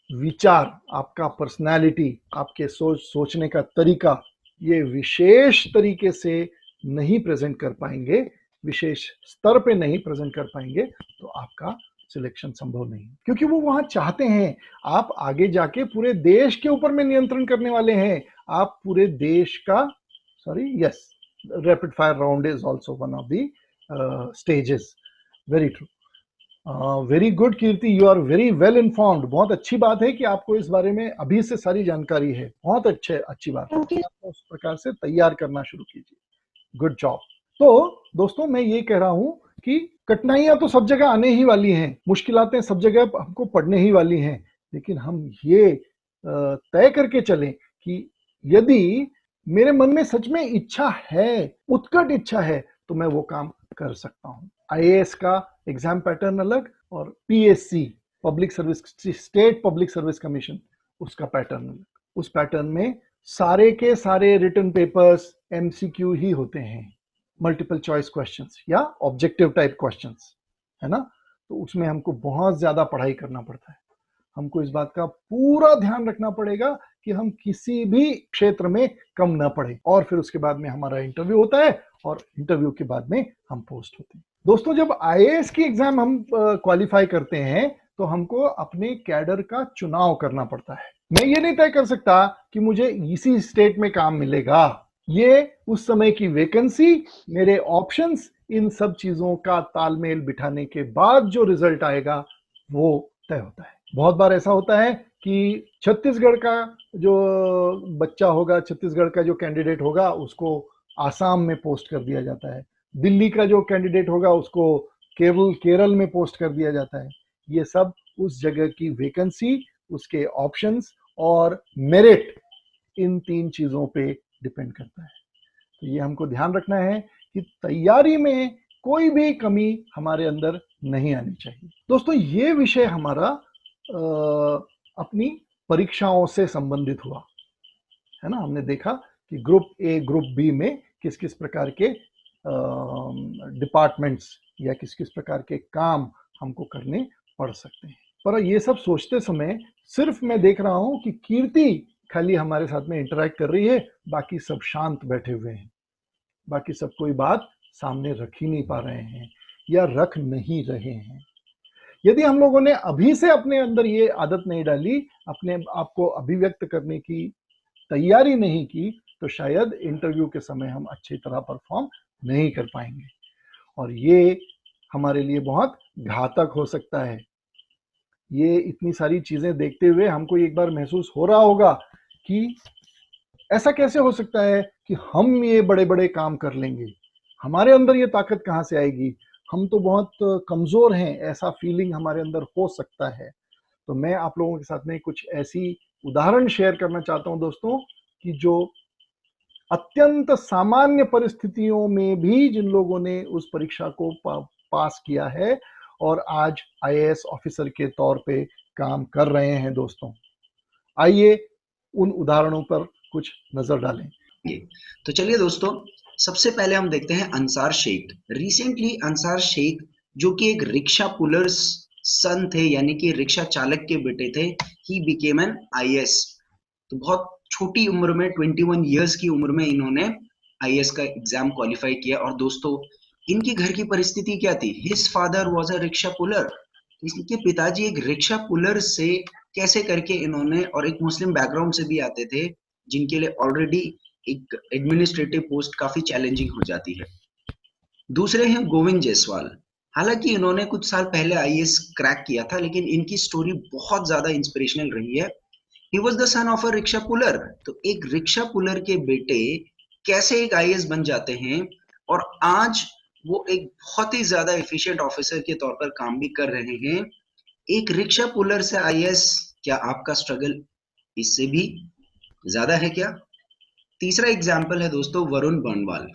विचार, आपका पर्सनालिटी, आपके सोचने का तरीका ये विशेष तरीके से नहीं प्रेजेंट कर पाएंगे, विशेष स्तर पे नहीं प्रेजेंट कर पाएंगे, तो आपका सिलेक्शन संभव नहीं, क्योंकि वो वहां चाहते हैं आप आगे जाके पूरे देश के ऊपर में नियंत्रण करने वाले हैं। आप पूरे देश का, sorry, yes, rapid fire round is also one of the stages. Very true, very good Kirti, you are very well informed. बहुत अच्छी बात है कि आपको इस बारे में अभी से सारी जानकारी है, बहुत अच्छी बात है। Thank you. आप उस प्रकार से तैयार करना शुरू कीजिए, गुड जॉब। तो दोस्तों मैं ये कह रहा हूं कि कठिनाइयां तो सब जगह आने ही वाली हैं, मुश्किलातें सब जगह हमको पड़ने ही वाली हैं, लेकिन हम ये तय करके चलें कि यदि मेरे मन में सच में इच्छा है, उत्कट इच्छा है, तो मैं वो काम कर सकता हूं। IAS का एग्जाम पैटर्न अलग और PSC, public service, state public service commission, उसका पैटर्न अलग। उस पैटर्न में सारे के सारे रिटन पेपर्स MCQ ही होते हैं, मल्टीपल चॉइस क्वेश्चंस या ऑब्जेक्टिव टाइप क्वेश्चंस, है ना। तो उसमें हमको बहुत ज्यादा पढ़ाई करना पड़ता है, हमको इस बात का पूरा ध्यान रखना पड़ेगा कि हम किसी भी क्षेत्र में कम ना पड़े। और फिर उसके बाद में हमारा इंटरव्यू होता है और इंटरव्यू के बाद में हम पोस्ट होते हैं। दोस्तों जब IAS की एग्जाम हम क्वालिफाई करते हैं तो हमको अपने कैडर का चुनाव करना पड़ता है। मैं ये नहीं तय कर सकता कि मुझे इसी स्टेट में काम मिलेगा, ये उस समय की वैकेंसी, मेरे ऑप्शंस, इन सब चीजों का तालमेल बिठाने के बाद जो रिजल्ट आएगा वो तय होता है। बहुत बार ऐसा होता है कि छत्तीसगढ़ का जो बच्चा होगा, छत्तीसगढ़ का जो कैंडिडेट होगा, उसको आसाम में पोस्ट कर दिया जाता है, दिल्ली का जो कैंडिडेट होगा उसको केरल में पोस्ट कर दिया जाता है। ये सब उस जगह की वैकेंसी, उसके ऑप्शंस और मेरिट, इन तीन चीजों पे डिपेंड करता है। तो ये हमको ध्यान रखना है कि तैयारी में कोई भी कमी हमारे अंदर नहीं आनी चाहिए। दोस्तों ये विषय हमारा अपनी परीक्षाओं से संबंधित हुआ, है ना। हमने देखा कि ग्रुप ए, ग्रुप बी में किस किस प्रकार के डिपार्टमेंट्स या किस किस प्रकार के काम हमको करने पड़ सकते हैं। पर ये सब सोचते समय सिर्फ मैं देख रहा हूं कि कीर्ति खाली हमारे साथ में इंटरेक्ट कर रही है, बाकी सब शांत बैठे हुए हैं, बाकी सब कोई बात सामने रख ही नहीं पा रहे हैं या रख नहीं रहे हैं। यदि हम लोगों ने अभी से अपने अंदर ये आदत नहीं डाली, अपने आप को अभिव्यक्त करने की तैयारी नहीं की, तो शायद इंटरव्यू के समय हम अच्छी तरह परफॉर्म नहीं कर पाएंगे और ये हमारे लिए बहुत घातक हो सकता है। ये इतनी सारी चीजें देखते हुए हमको एक बार महसूस हो रहा होगा कि ऐसा कैसे हो सकता है कि हम ये बड़े बड़े काम कर लेंगे, हमारे अंदर ये ताकत कहाँ से आएगी, हम तो बहुत कमजोर हैं, ऐसा फीलिंग हमारे अंदर हो सकता है। तो मैं आप लोगों के साथ में कुछ ऐसी उदाहरण शेयर करना चाहता हूं दोस्तों कि जो अत्यंत सामान्य परिस्थितियों में भी जिन लोगों ने उस परीक्षा को पास किया है और आज IAS ऑफिसर के तौर पे काम कर रहे हैं। दोस्तों आइए उन उदाहरणों पर कुछ नजर डालें। तो चलिए दोस्तों, सबसे पहले हम देखते हैं अंसार शेख। रिसेंटली अंसार शेख, जो कि एक रिक्शा पुलर्स सन थे, यानी कि रिक्शा चालक के बेटे थे, ही बिकेम एन IAS। तो बहुत छोटी उम्र में, 21 इयर्स की उम्र में इन्होंने IAS का एग्जाम क्वालिफाई किया। और दोस्तों इनके घर की परिस्थिति क्या थी? His father was a rickshaw puller. इनके पिताजी एक रिक्शा पुलर से कैसे करके इन्होंने, और एक मुस्लिम बैकग्राउंड से भी आते थे, जिनके लिए ऑलरेडी एक एडमिनिस्ट्रेटिव पोस्ट काफी चैलेंजिंग हो जाती है। दूसरे हैं गोविंद जायसवाल। हालांकि इन्होंने कुछ साल पहले आईएएस क्रैक किया था, लेकिन इनकी स्टोरी बहुत ज्यादा इंस्पिरेशनल रही है। He was the son of a rickshaw puller. तो एक रिक्शा पुलर के बेटे कैसे एक आईएएस बन जाते हैं, और आज वो एक बहुत ही ज्यादा एफिशिएंट ऑफिसर के तौर पर काम भी कर रहे हैं। एक रिक्शा पुलर से आईएएस, क्या आपका स्ट्रगल इससे भी ज्यादा है क्या? तीसरा एग्जाम्पल है दोस्तों वरुण बर्नवाल।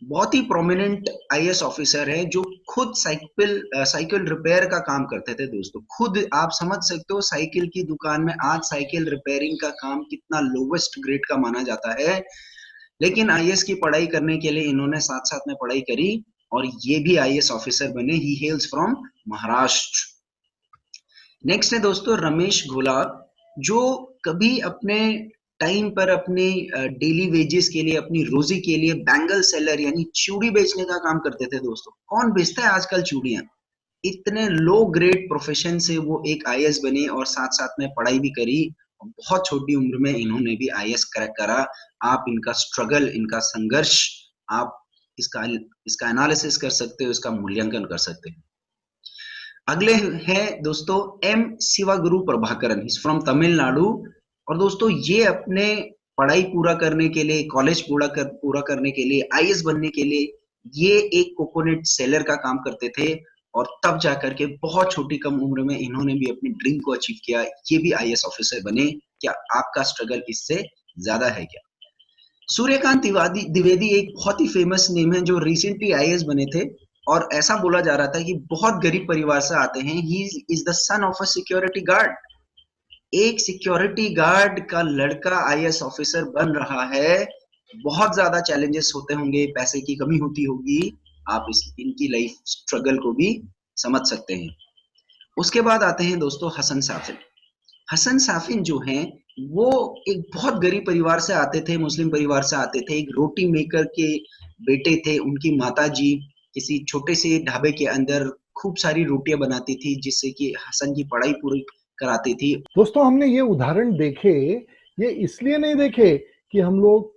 बहुत ही प्रोमिनेंट आईएएस ऑफिसर है, जो खुद साइकिल रिपेयर का काम करते थे दोस्तों। खुद आप समझ सकते हो साइकिल की दुकान में आज साइकिल रिपेयरिंग का काम कितना लोवेस्ट ग्रेड का माना जाता है। लेकिन आईएएस की पढ़ाई करने के लिए इन्होंने साथ साथ में पढ़ाई करी और ये भी आईएएस ऑफिसर बने। ही हेल्स फ्रॉम महाराष्ट्र। नेक्स्ट है दोस्तों रमेश घोला, जो कभी अपने टाइम पर अपने डेली वेजेस के लिए, अपनी रोजी के लिए बैंगल सेलर यानी चूड़ी बेचने का काम करते थे दोस्तों। कौन बेचता है आजकल चूड़ियां? इतने लो ग्रेड प्रोफेशन से वो एक आईएएस बने और साथ साथ में पढ़ाई भी करी। बहुत छोटी उम्र में इन्होंने भी आईएएस क्रैक करा। आप इनका स्ट्रगल, इनका संघर्ष, आप इसका एनालिसिस कर सकते हो, इसका मूल्यांकन कर सकते हो। अगले हैं दोस्तों एम शिवागुरु प्रभाकरन, फ्रॉम तमिलनाडु। और दोस्तों ये अपने पढ़ाई पूरा करने के लिए, कॉलेज पूरा करने के लिए, आईएएस बनने के लिए ये एक कोकोनट सेलर का काम करते थे, और तब जाकर के बहुत छोटी कम उम्र में इन्होंने भी अपनी ड्रीम को अचीव किया। ये भी आईएएस ऑफिसर बने। क्या आपका स्ट्रगल इससे ज्यादा है क्या? सूर्यकांत द्विवेदी एक बहुत ही फेमस नेम है, जो रिसेंटली आईएएस बने थे, और ऐसा बोला जा रहा था कि बहुत गरीब परिवार से आते हैं। He is the son of a security guard. एक सिक्योरिटी गार्ड का लड़का आईएएस ऑफिसर बन रहा है। बहुत ज्यादा चैलेंजेस होते होंगे, पैसे की कमी होती होगी। आप इनकी लाइफ स्ट्रगल को भी समझ सकते हैं। उसके बाद आते हैं दोस्तों हसन साफिन। हसन साफिन जो हैं वो एक बहुत गरीब परिवार से आते थे, मुस्लिम परिवार से आते थे। एक रोटी मेकर के बेटे थे। उनकी माताजी किसी छोटे से ढाबे के अंदर खूब सारी रोटियां बनाती थी, जिससे कि हसन की पढ़ाई पूरी कराती थी। दोस्तों हमने ये उदाहरण देखे, ये इसलिए नहीं देखे कि हम लोग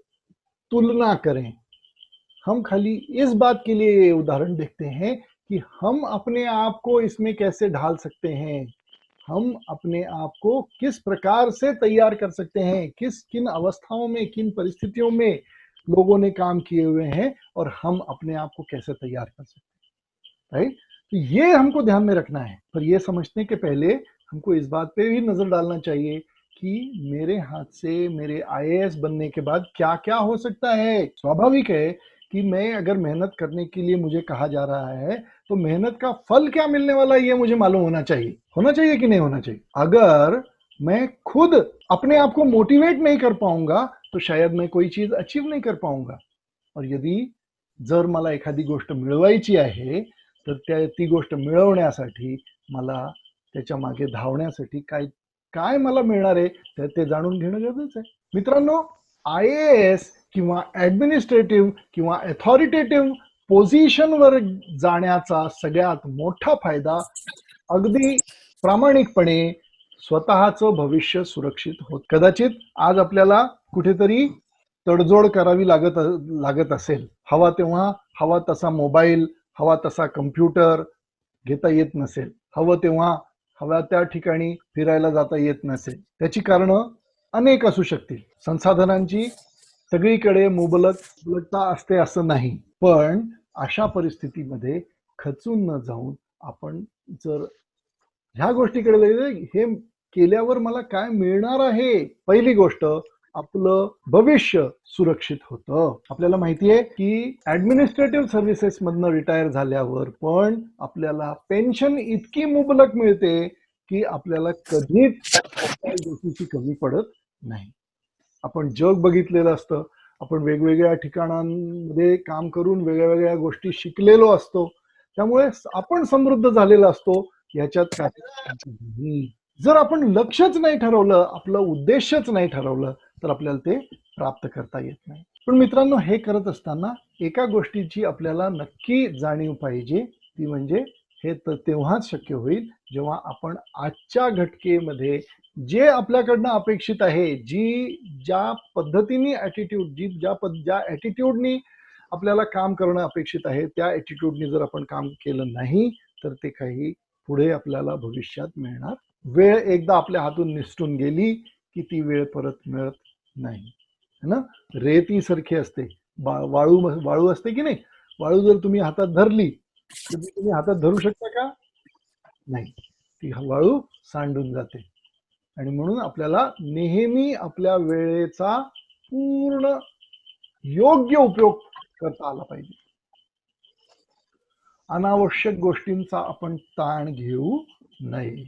तुलना करें। हम खाली इस बात के लिए ये उदाहरण देखते हैं कि हम अपने आप को इसमें कैसे ढाल सकते हैं, हम अपने आप को किस प्रकार से तैयार कर सकते हैं, किन अवस्थाओं में, किन परिस्थितियों में लोगों ने काम किए हुए हैं, और हम अपने आप को कैसे तैयार कर सकते हैं। राइट? तो ये हमको ध्यान में रखना है। पर ये समझने के पहले हमको इस बात पे भी नजर डालना चाहिए कि मेरे हाथ से मेरे आईएएस बनने के बाद क्या क्या हो सकता है। स्वाभाविक है कि मैं अगर मेहनत करने के लिए मुझे कहा जा रहा है, तो मेहनत का फल क्या मिलने वाला है ये मुझे मालूम होना चाहिए कि नहीं होना चाहिए। अगर मैं खुद अपने आप को मोटिवेट नहीं कर पाऊंगा, तो शायद मैं कोई चीज अचीव नहीं कर पाऊंगा। और यदि जर मला एखादी गोष्ट मिळवायची आहे, तर ती गोष्ट मिळवण्यासाठी मला त्याच्या मागे धावण्यासाठी काय काय मला मिळणार आहे ते जाणून घेणं गरजेचं आहे। मित्रांनो, आयएएस किंवा ऍडमिनिस्ट्रेटिव्ह किंवा अथॉरिटेटिव्ह पोझिशनवर जाण्याचा सगळ्यात मोठा फायदा अगदी प्रामाणिकपणे स्वतःचं भविष्य सुरक्षित होत। कदाचित आज आपल्याला कुठेतरी तडजोड करावी लागत असेल, हवा तेव्हा हवा तसा मोबाईल, हवा तसा कम्प्युटर घेता येत नसेल, हवं तेव्हा हव्या त्या ठिकाणी फिरायला जाता येत नसेल। त्याची कारणं अनेक असू शकतील। संसाधनांची सगळीकडे मुबलकता असते असं नाही, पण अशा परिस्थितीमध्ये खचून न जाऊन आपण जर ह्या गोष्टीकडे हे केल्यावर मला काय मिळणार आहे, पहिली गोष्ट आपलं भविष्य सुरक्षित होतं। आपल्याला माहिती आहे की ऍडमिनिस्ट्रेटिव्ह सर्व्हिसेस मधनं रिटायर झाल्यावर पण आपल्याला पेन्शन इतकी मुबलक मिळते की आपल्याला कधीच गोष्टीची कमी पडत नाही। आपण जग बघितलेलं असतं, आपण वेगवेगळ्या ठिकाणांमध्ये काम करून वेगवेगळ्या गोष्टी शिकलेलो असतो, त्यामुळे आपण समृद्ध झालेला असतो, याच्यात काही। जर आपण लक्ष्यच नाही ठरवलं, आपलं उद्देशच नाही ठरवलं, तर आपल्याला ते प्राप्त करता येत नाही। पण मित्रांनो, हे करत असताना एका गोष्टीची आपल्याला नक्की जाणीव पाहिजे, ती म्हणजे हे तेव्हाच शक्य होईल जेव्हा आपण आजच्या घटकेमध्ये जे आपल्याकडनं अपेक्षित आहे, ज्या पद्धतीने ऍटिट्यूड, ज्या ऍटिट्यूडनी आपल्याला काम करणं अपेक्षित आहे त्या ॲटिट्यूडने जर आपण काम केलं नाही तर ते काही पुढे आपल्याला भविष्यात मिळणार. वेळ एकदा आपल्या हातून निसटून गेली की ती वेळ परत मिळत नाही, है ना. रेतीसारखी असते, वाळू असते की नाही. वाळू जर तुम्ही हातात धरली तर ती तुम्ही हातात धरू शकता का? नाही, ती वाळू सांडून जाते. आणि म्हणून आपल्याला नेहमी आपल्या वेळेचा पूर्ण योग्य उपयोग करता आला पाहिजे. अनावश्यक गोष्टींचा आपण ताण घेऊ नये.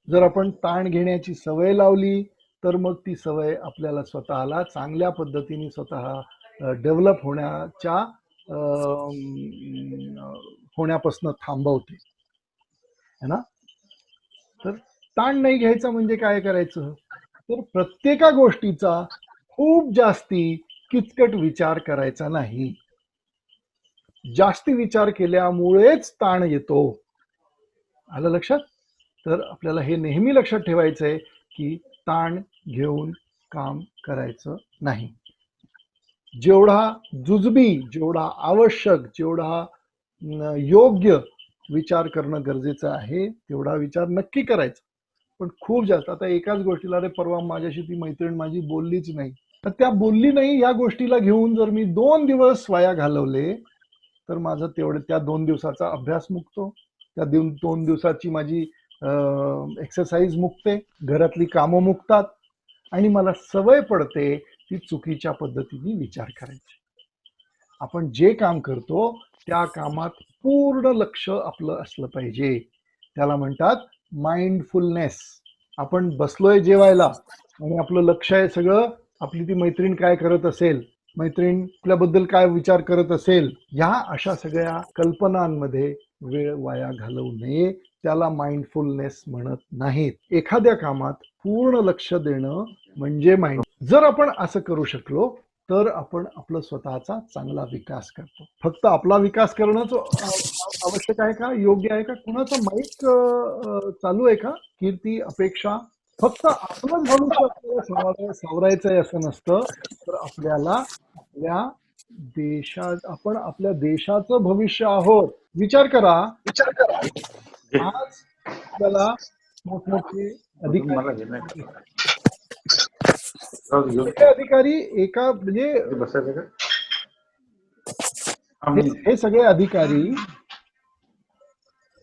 जर आपण ताण घेण्याची सवय लावली तर मग ती सवय आपल्याला स्वतःला चांगल्या पद्धतीने स्वतः डेव्हलप होण्यापासून थांबवते, है ना. तर ताण नाही घ्यायचा म्हणजे काय करायचं, तर प्रत्येका गोष्टीचा खूप जास्ती किचकट विचार करायचा नाही. जास्ती विचार केल्यामुळेच ताण येतो. आलं लक्षात? तर आपल्याला हे नेहमी लक्षात ठेवायचं आहे की ताण घेऊन काम करायचं नाही. जेवढा जुजबी, जेवढा आवश्यक, जेवढा योग्य विचार करणं गरजेचं आहे तेवढा विचार नक्की करायचा. पण खूप जास्त आता एकाच गोष्टीला, अरे परवा माझ्याशी ती मैत्रीण माझी बोललीच नाही, तर त्या बोलली नाही या गोष्टीला घेऊन जर मी 2 दिवस वाया घालवले तर माझं त्या 2 दिवसाचा अभ्यास मुकतो, त्या 2 दिवसाची माझी एक्सरसाइज मुकते, घरातली कामं मुकतात आणि मला सवय पडते ती चुकीच्या पद्धतीने विचार करायची. आपण जे काम करतो त्या कामात पूर्ण लक्ष आपलं असलं पाहिजे. त्याला म्हणतात माइंडफुलनेस. आपण बसलोय जेवायला आणि आपलं लक्ष आहे सगळं आपली ती मैत्रीण काय करत असेल, मैत्रीण आपल्याबद्दल काय विचार करत असेल, या अशा सगळ्या कल्पनांमध्ये वेळ वाया घालवू नये. त्याला माइंडफुलनेस म्हणत नाहीत. एखाद्या कामात पूर्ण लक्ष देणं म्हणजे माइंड. जर आपण असं करू शकलो तर आपण आपलं स्वतःचा चांगला विकास करतो. फक्त आपला विकास करणंच आवश्यक आहे का, योग्य आहे का? कुणाचं माईक चालू आहे का? कीर्ती, अपेक्षा. फक्त आपलंच भविष्य आपल्याला सावरायचं आहे असं नसतं, तर आपल्याला आपण आपल्या देशाचं भविष्य आहोत. विचार करा, आज आपल्याला मोठमोठे अधिकारी एका म्हणजे हे सगळे अधिकारी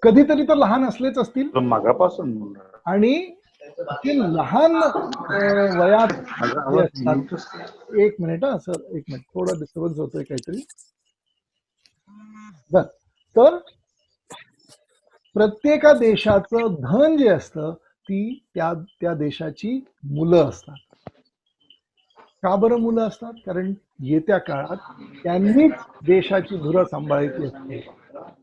कधीतरी तर लहान असलेच असतील मागापासून आणि ते लहान वयात एक मिनिट हा सर, एक मिनिट, थोडा डिस्टर्बन्स होतोय काहीतरी. तर प्रत्येका देशाचं धन जे असतं ती त्या देशाची मुलं असतात. का बरं मुलं असतात? कारण येत्या काळात त्यांनीच देशाची धुरा सांभाळायची असते,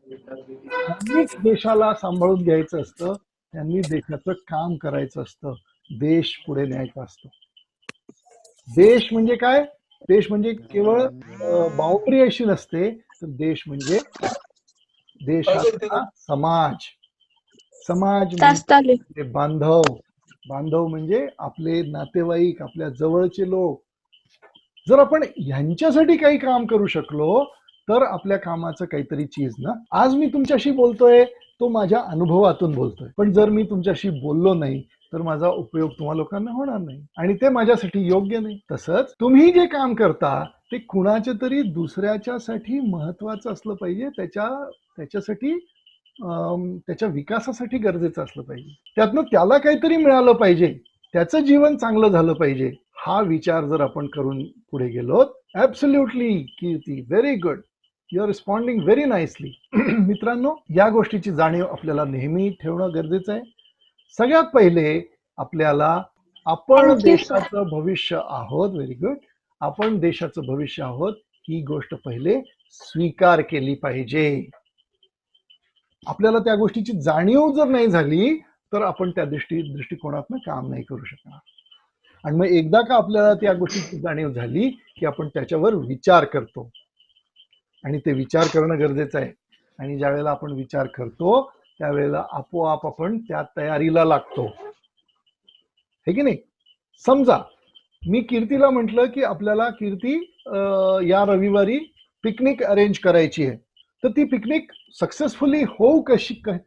त्यांनीच देशाला सांभाळून घ्यायचं असतं, त्यांनी देशाचं काम करायचं असतं, देश पुढे न्यायचा असतो. देश म्हणजे काय? देश म्हणजे केवळ बाउंड्री अशी नसते, तर देश म्हणजे देशाचा समाज. समाज म्हणजे बांधव म्हणजे आपले नातेवाईक, आपल्या जवळचे लोक. जर आपण ह्यांच्यासाठी काही काम करू शकलो तर आपल्या कामाचं काहीतरी चीज ना. आज मी तुमच्याशी बोलतोय तो माझ्या अनुभवातून बोलतोय, पण जर मी तुमच्याशी बोललो नाही तर माझा उपयोग तुम्हा लोकांना होणार नाही आणि ते माझ्यासाठी योग्य नाही. तसंच तुम्ही जे काम करता ते कुणाच्या तरी दुसऱ्याच्यासाठी महत्वाचं असलं पाहिजे, त्याच्यासाठी त्याच्या विकासासाठी गरजेचं असलं पाहिजे, त्यातनं त्याला काहीतरी मिळालं पाहिजे, त्याचं जीवन चांगलं झालं पाहिजे. हा विचार जर आपण करून पुढे गेलो, absolutely Kirti, very good, you are responding very nicely. मित्रांनो, या गोष्टीची जाणीव आपल्याला नेहमी ठेवणं गरजेचं आहे. सगळ्यात पहिले आपल्याला आपण देशाचं भविष्य आहोत, व्हेरी गुड, आपण देशाचं भविष्य आहोत ही गोष्ट पहिले स्वीकार केली पाहिजे. आपल्याला त्या गोष्टीची जाणीव जर नाही झाली तर आपण त्या दृष्टिकोनातनं काम नाही करू शकणार. आणि मग एकदा का आपल्याला त्या गोष्टीची जाणीव झाली की आपण त्याच्यावर विचार करतो आणि ते विचार करणं गरजेचं आहे. आणि ज्या वेळेला आपण विचार करतो त्यावेळेला आपोआप आपण त्या तयारीला लागतो, हे की नाही. समजा मी कीर्तीला म्हटलं की आपल्याला कीर्ती या रविवारी पिकनिक अरेंज करायची आहे. तर ती पिकनिक सक्सेसफुली होऊ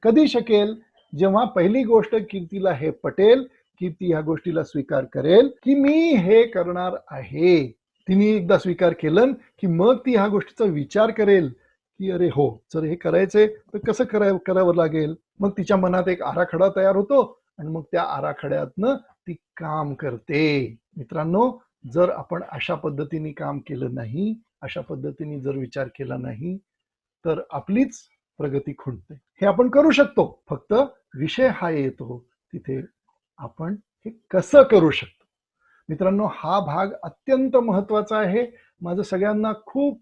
कधी शकेल, जेव्हा पहिली गोष्ट कीर्तीला हे पटेल, कीर्ती ह्या गोष्टीला स्वीकार करेल की मी हे करणार आहे. तिने एकदा स्वीकार केलं की मग ती ह्या गोष्टीचा विचार करेल की अरे हो, जर हे करायचंय तर कसं करावं लागेल. मग तिच्या मनात एक आराखडा तयार होतो आणि मग त्या आराखड्यातनं ती काम करते. मित्रांनो, जर आपण अशा पद्धतीने काम केलं नाही, अशा पद्धतीने जर विचार केला नाही, तर आपलीच प्रगती खुंटते. हे आपण करू शकतो, फक्त विषय हा येतो तिथे आपण हे कसं करू शकतो. मित्रांनो, हा भाग अत्यंत महत्वाचा आहे. माझं सगळ्यांना खूप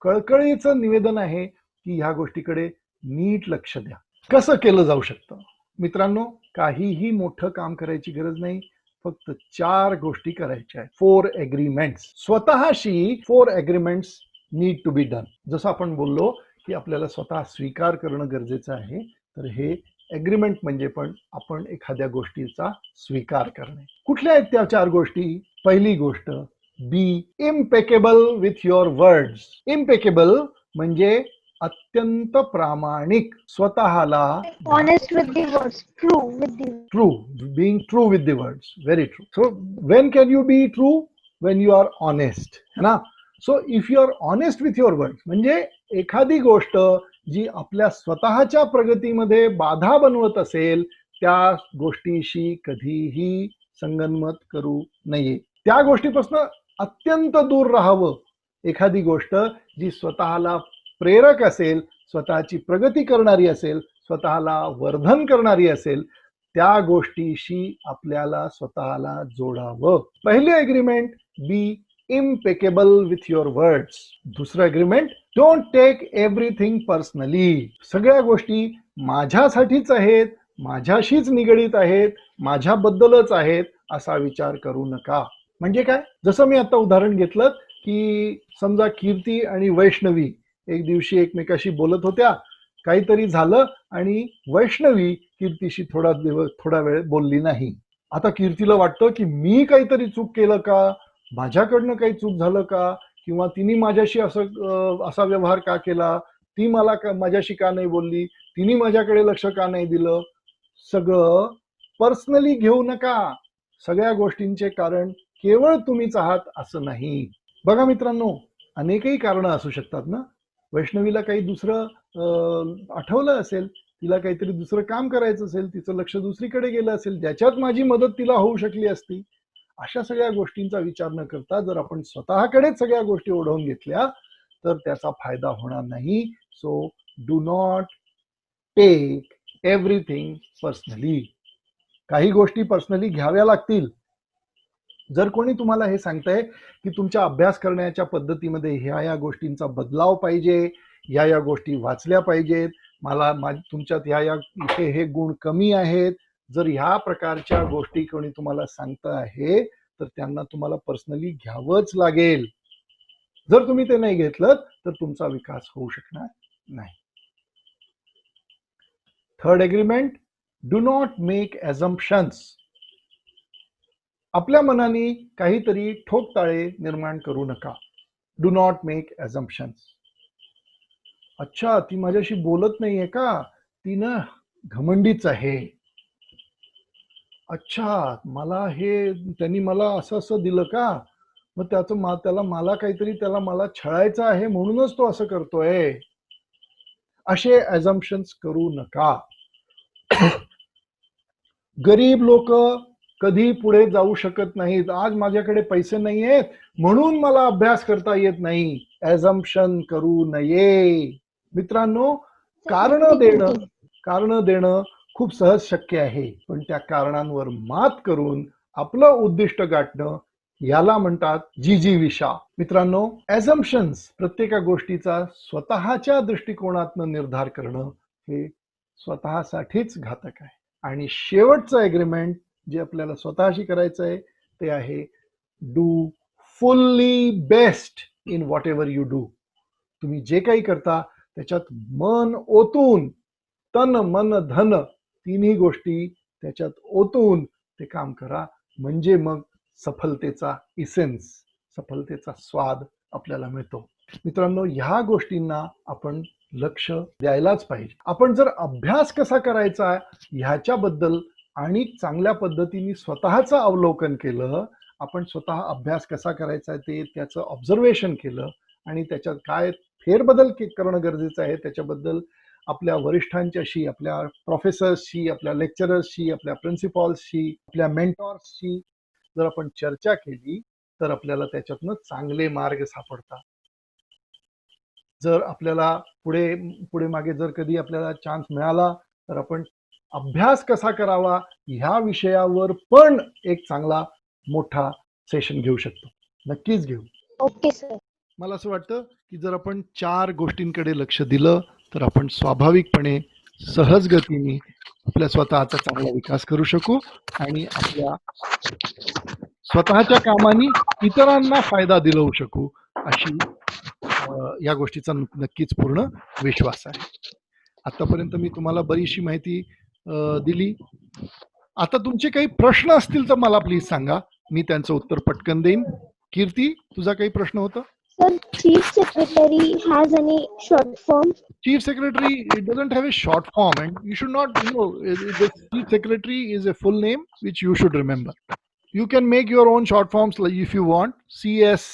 कळकळीचं निवेदन आहे की ह्या गोष्टीकडे नीट लक्ष द्या. कसं केलं जाऊ शकतं? मित्रांनो, काहीही मोठं काम करायची गरज नाही, फक्त 4 गोष्टी करायच्या आहेत. 4 एग्रीमेंट्स. स्वतःशी 4 agreements need to be done. जसं आपण बोललो की आपल्याला स्वतः स्वीकार करणं गरजेचं आहे, तर हे एग्रीमेंट म्हणजे पण आपण एखाद्या गोष्टीचा स्वीकार करणे. कुठल्या आहेत त्या 4 गोष्टी? पहिली गोष्ट, be impeccable with your words. Impeccable म्हणजे अत्यंत प्रामाणिक, स्वतःला Honest with the words, true with the true, being true with the words, very true. So when can you be true? When you are honest, है ना? So if you are honest with your words, म्हणजे एखादी गोष्ट जी आपल्या स्वतःच्या प्रगतीमध्ये बाधा बनवत असेल, त्या गोष्टीशी कधीही संगनमत करू नये. त्या गोष्टीपासून अत्यंत दूर राहावं. एखादी गोष्ट जी स्वतःला प्रेरक असेल, स्वतःची प्रगती करणारी असेल, स्वतःला वर्धन करणारी असेल, त्या गोष्टीशी आपल्याला स्वतःला जोडावं. पहिले agreement, be impeccable with your words. दुसरं agreement, don't take everything personally. सगळ्या गोष्टी माझ्यासाठीच आहेत, माझ्याशीच निगडीत आहेत, माझ्याबद्दलच आहेत असा विचार करू नका. म्हणजे काय? जसं मी आता उदाहरण घेतलं की समजा कीर्ती आणि वैष्णवी एक दिवशी एकमेकाशी बोलत होत्या, काहीतरी झालं आणि वैष्णवी कीर्तीशी थोडा वेळ बोलली नाही. आता कीर्तीला वाटतं की मी काहीतरी चूक केलं का, माझ्याकडनं काही चूक झालं का, किंवा तिने माझ्याशी असा व्यवहार का केला, ती माझ्याशी का नाही बोलली, तिने माझ्याकडे लक्ष का नाही दिलं. सगळं पर्सनली घेऊ नका. सगळ्या गोष्टींचे कारण केवळ तुम्हीच आहात असं नाही. बघा मित्रांनो, अनेकही कारणं असू शकतात ना. वैष्णवीला काही दुसरं आठवलं असेल, तिला काहीतरी दुसरं काम करायचं असेल, तिचं लक्ष दुसरीकडे गेलं असेल, ज्याच्यात माझी मदत तिला होऊ शकली असती. अशा सगळ्या गोष्टींचा विचार न करता जर आपण स्वतःकडेच सगळ्या गोष्टी ओढवून घेतल्या तर त्याचा फायदा होणार नाही. So do not take everything personally. काही गोष्टी पर्सनली घ्याव्या लागतील. जर कोणी तुम्हाला हे सांगतंय की तुमच्या अभ्यास करण्याच्या पद्धतीमध्ये ह्या गोष्टींचा बदलाव पाहिजे, ह्या गोष्टी वाचल्या पाहिजेत, तुमच्यात ह्या इथे हे गुण कमी आहेत, जर ह्या प्रकारच्या गोष्टी कोणी तुम्हाला सांगत आहे तर त्यांना तुम्हाला पर्सनली घ्यावंच लागेल. जर तुम्ही ते नाही घेतलं तर तुमचा विकास होऊ शकणार नाही. Third agreement, do not make assumptions. आपल्या मनाने काहीतरी ठोकताळे निर्माण करू नका. Do not make assumptions. अच्छा, ती माझ्याशी बोलत नाहीये का, ती ना घमंडीच आहे. अच्छा, त्यांनी मला असं दिलं का, मग त्याला मला छळायचं आहे म्हणूनच तो असं करतोय. असे ॲझम्पशन्स करू नका. गरीब लोक कधी पुढे जाऊ शकत नाहीत. आज माझ्याकडे पैसे नाही आहेत म्हणून मला अभ्यास करता येत नाही. ॲझम्पशन करू नये. मित्रांनो, कारण देणं खूप सहज शक्य आहे, पण त्या कारणांवर मात करून आपलं उद्दिष्ट गाठणं याला म्हणतात जिजीविषा. मित्रांनो, ॲझम्पशन्स प्रत्येक गोष्टीचा स्वतःच्या दृष्टिकोनातनं निर्धार करणं हे स्वतःसाठीच घातक आहे. आणि शेवटचं एग्रीमेंट जे आपल्याला स्वतःशी करायचं आहे ते आहे do fully best in what ever you do. तुम्ही जे काही करता त्याच्यात मन ओतून, तन मन धन तिन्ही गोष्टी त्याच्यात ओतून ते काम करा. म्हणजे मग सफलतेचा इसेन्स, सफलतेचा स्वाद आपल्याला मिळतो. मित्रांनो, ह्या गोष्टींना आपण लक्ष द्यायलाच पाहिजे. आपण जर अभ्यास कसा करायचा ह्याच्याबद्दल आणि चांगल्या पद्धतीने स्वतःचं अवलोकन केलं, आपण स्वतः अभ्यास कसा करायचा ते त्याचं ऑब्झर्वेशन केलं आणि त्याच्यात काय फेरबदल करणं गरजेचं आहे त्याच्याबद्दल आपल्या वरिष्ठांच्याशी, आपल्या प्रोफेसर्सशी, आपल्या लेक्चरर्सशी, आपल्या प्रिन्सिपॉल्सशी, आपल्या मेंटॉर्सशी जर आपण चर्चा केली तर आपल्याला त्याच्यातनं चांगले मार्ग सापडतात. जर आपल्याला पुढे मागे जर कधी आपल्याला चान्स मिळाला तर आपण अभ्यास कसा करावा ह्या विषयावर पण एक चांगला मोठा सेशन घेऊ शकतो. नक्कीच घेऊ. Okay sir. मला असं वाटतं की जर आपण 4 गोष्टींकडे लक्ष दिलं तर आपण स्वाभाविकपणे सहज गतीने आपल्या स्वतःचा चांगला विकास करू शकू आणि आपल्या स्वतःच्या कामाने इतरांना फायदा दिलवू शकू अशी या गोष्टीचा नक्कीच पूर्ण विश्वास आहे. आतापर्यंत मी तुम्हाला बरीचशी माहिती दिली. आता तुमचे काही प्रश्न असतील तर मला प्लीज सांगा, मी त्यांचं उत्तर पटकन देईन. कीर्ती, तुझा काही प्रश्न होता? Sir, Chief Secretary has any short form? Chief Secretary, it doesn't have a short form, and you should not, the Chief Secretary is a full name which you should remember. You can make your own short forms like if you want, CS,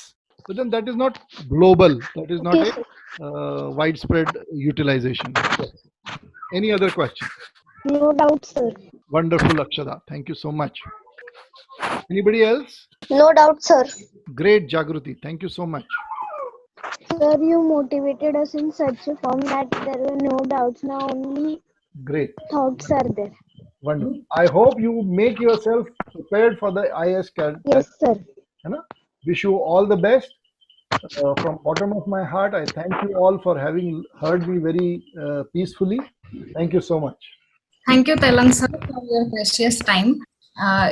but then that is not global, that is not Okay, a widespread utilization. Any other question? No doubt, sir. Wonderful, Akshada. Thank you so much. Anybody else? No doubt, sir. Great, Jagruti. Thank you so much. Sir, you motivated us in such a form that there were no doubts. Now only Great. thoughts are there. Wonderful. I hope you make yourself prepared for the IS CAT. Yes, sir. Wish you all the best. From bottom of my heart, I thank you all for having heard me very peacefully. Thank you so much. Thank you, Telang sir, for your precious time.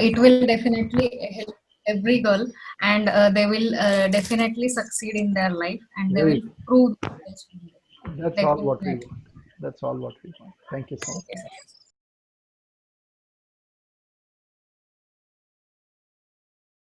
It will definitely help every girl, and they will definitely succeed in their life, and they Very will prove. That's all what we want. That's all what we want. Thank you so much. Yes.